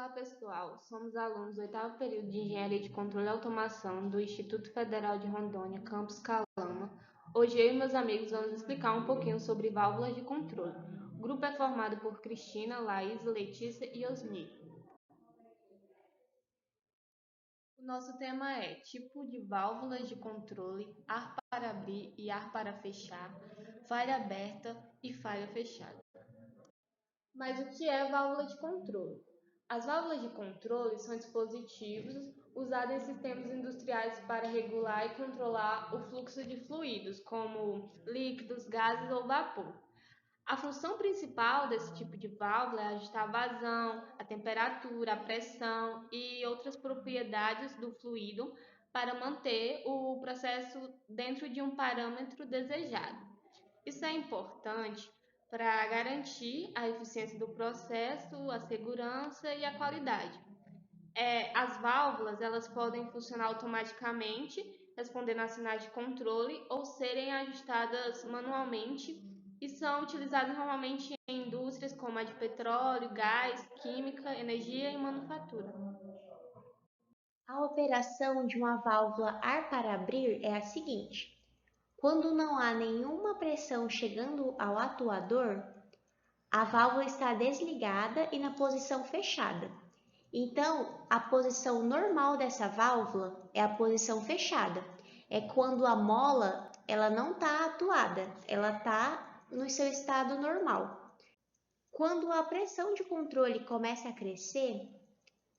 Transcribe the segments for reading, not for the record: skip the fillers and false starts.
Olá, pessoal. Somos alunos do oitavo período de Engenharia de Controle e Automação do Instituto Federal de Rondônia, campus Calama. Hoje eu e meus amigos vamos explicar um pouquinho sobre válvulas de controle. O grupo é formado por Cristina, Laís, Letícia e Osmir. O nosso tema é tipo de válvulas de controle, ar para abrir e ar para fechar, falha aberta e falha fechada. Mas o que é válvula de controle? As válvulas de controle são dispositivos usados em sistemas industriais para regular e controlar o fluxo de fluidos, como líquidos, gases ou vapor. A função principal desse tipo de válvula é ajustar a vazão, a temperatura, a pressão e outras propriedades do fluido para manter o processo dentro de um parâmetro desejado. Isso é importante para garantir a eficiência do processo, a segurança e a qualidade. As válvulas elas podem funcionar automaticamente, respondendo a sinais de controle, ou serem ajustadas manualmente e são utilizadas normalmente em indústrias como a de petróleo, gás, química, energia e manufatura. A operação de uma válvula ar para abrir é a seguinte: quando não há nenhuma pressão chegando ao atuador, a válvula está desligada e na posição fechada. Então, a posição normal dessa válvula é a posição fechada. É quando a mola ela não está atuada, ela está no seu estado normal. Quando a pressão de controle começa a crescer,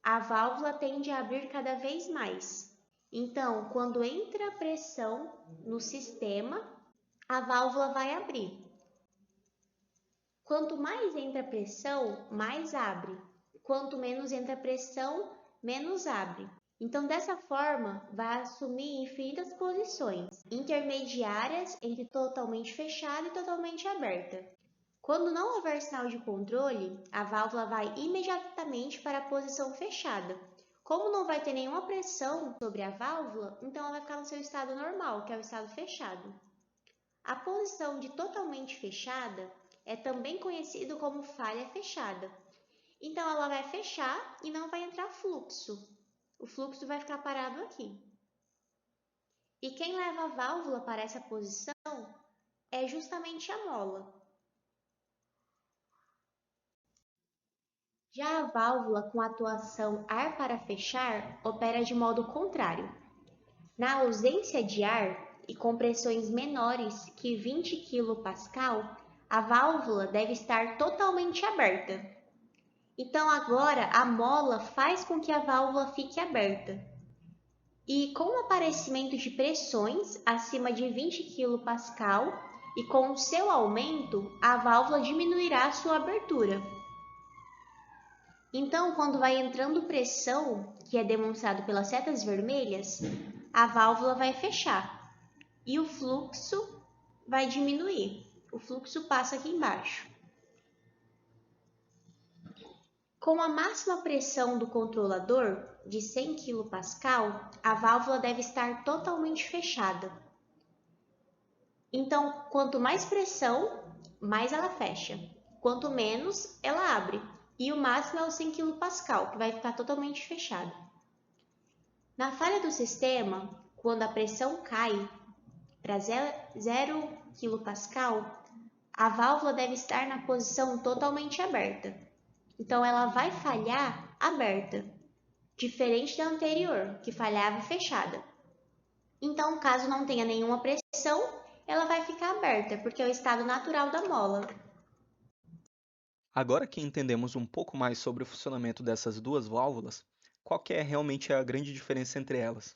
a válvula tende a abrir cada vez mais. Então, quando entra pressão no sistema, a válvula vai abrir. Quanto mais entra pressão, mais abre. Quanto menos entra pressão, menos abre. Então, dessa forma, vai assumir infinitas posições intermediárias entre totalmente fechada e totalmente aberta. Quando não houver sinal de controle, a válvula vai imediatamente para a posição fechada. Como não vai ter nenhuma pressão sobre a válvula, então ela vai ficar no seu estado normal, que é o estado fechado. A posição de totalmente fechada é também conhecido como falha fechada. Então ela vai fechar e não vai entrar fluxo. O fluxo vai ficar parado aqui. E quem leva a válvula para essa posição é justamente a mola. Já a válvula com atuação ar para fechar opera de modo contrário. Na ausência de ar e com pressões menores que 20 kPa, a válvula deve estar totalmente aberta. Então agora a mola faz com que a válvula fique aberta. E com o aparecimento de pressões acima de 20 kPa e com o seu aumento, a válvula diminuirá sua abertura. Então, quando vai entrando pressão, que é demonstrado pelas setas vermelhas, a válvula vai fechar e o fluxo vai diminuir. O fluxo passa aqui embaixo. Com a máxima pressão do controlador, de 100 kPa, a válvula deve estar totalmente fechada. Então, quanto mais pressão, mais ela fecha. Quanto menos, ela abre. E o máximo é o 100 kPa, que vai ficar totalmente fechado. Na falha do sistema, quando a pressão cai para 0 kPa, a válvula deve estar na posição totalmente aberta. Então, ela vai falhar aberta, diferente da anterior, que falhava fechada. Então, caso não tenha nenhuma pressão, ela vai ficar aberta, porque é o estado natural da mola. Agora que entendemos um pouco mais sobre o funcionamento dessas duas válvulas, qual que é realmente a grande diferença entre elas?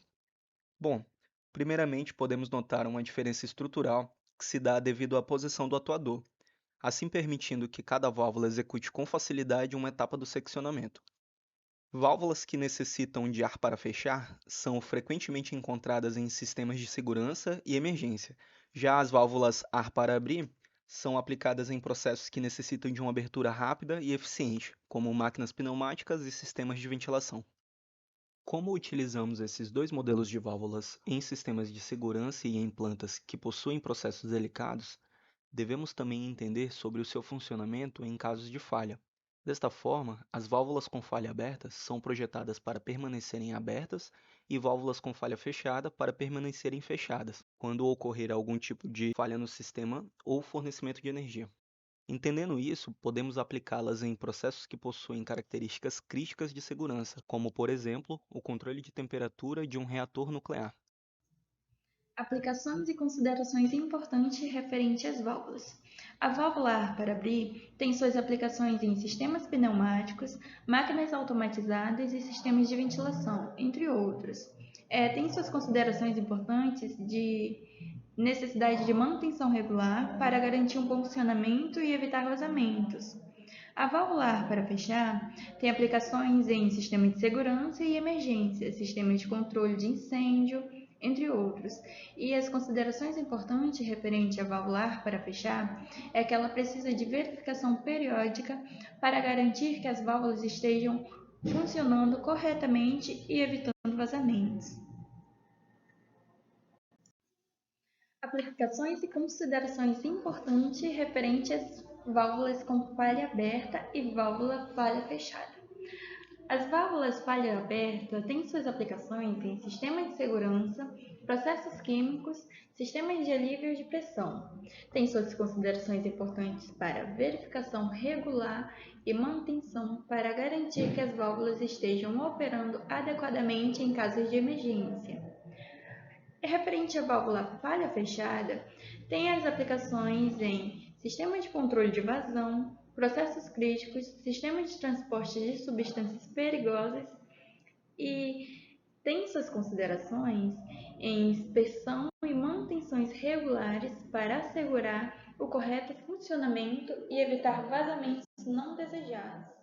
Bom, primeiramente podemos notar uma diferença estrutural que se dá devido à posição do atuador, assim permitindo que cada válvula execute com facilidade uma etapa do seccionamento. Válvulas que necessitam de ar para fechar são frequentemente encontradas em sistemas de segurança e emergência. Já as válvulas ar para abrir são aplicadas em processos que necessitam de uma abertura rápida e eficiente, como máquinas pneumáticas e sistemas de ventilação. Como utilizamos esses dois modelos de válvulas em sistemas de segurança e em plantas que possuem processos delicados, devemos também entender sobre o seu funcionamento em casos de falha, Desta forma, as válvulas com falha aberta são projetadas para permanecerem abertas e válvulas com falha fechada para permanecerem fechadas, quando ocorrer algum tipo de falha no sistema ou fornecimento de energia. Entendendo isso, podemos aplicá-las em processos que possuem características críticas de segurança, como, por exemplo, o controle de temperatura de um reator nuclear. Aplicações e considerações importantes referentes às válvulas. A válvula ar para abrir tem suas aplicações em sistemas pneumáticos, máquinas automatizadas e sistemas de ventilação, entre outros. Tem suas considerações importantes de necessidade de manutenção regular para garantir um bom funcionamento e evitar vazamentos. A válvula ar para fechar tem aplicações em sistemas de segurança e emergência, sistemas de controle de incêndio, entre outros. E as considerações importantes referente à válvula ar para fechar é que ela precisa de verificação periódica para garantir que as válvulas estejam funcionando corretamente e evitando vazamentos. Aplicações e considerações importantes referentes às válvulas com falha aberta e válvula falha fechada. As válvulas falha aberta têm suas aplicações em sistemas de segurança, processos químicos, sistemas de alívio de pressão. Tem suas considerações importantes para verificação regular e manutenção para garantir que as válvulas estejam operando adequadamente em casos de emergência. Referente à válvula falha fechada, tem as aplicações em sistemas de controle de vazão, processos críticos, sistemas de transporte de substâncias perigosas e tem suas considerações em inspeção e manutenções regulares para assegurar o correto funcionamento e evitar vazamentos não desejados.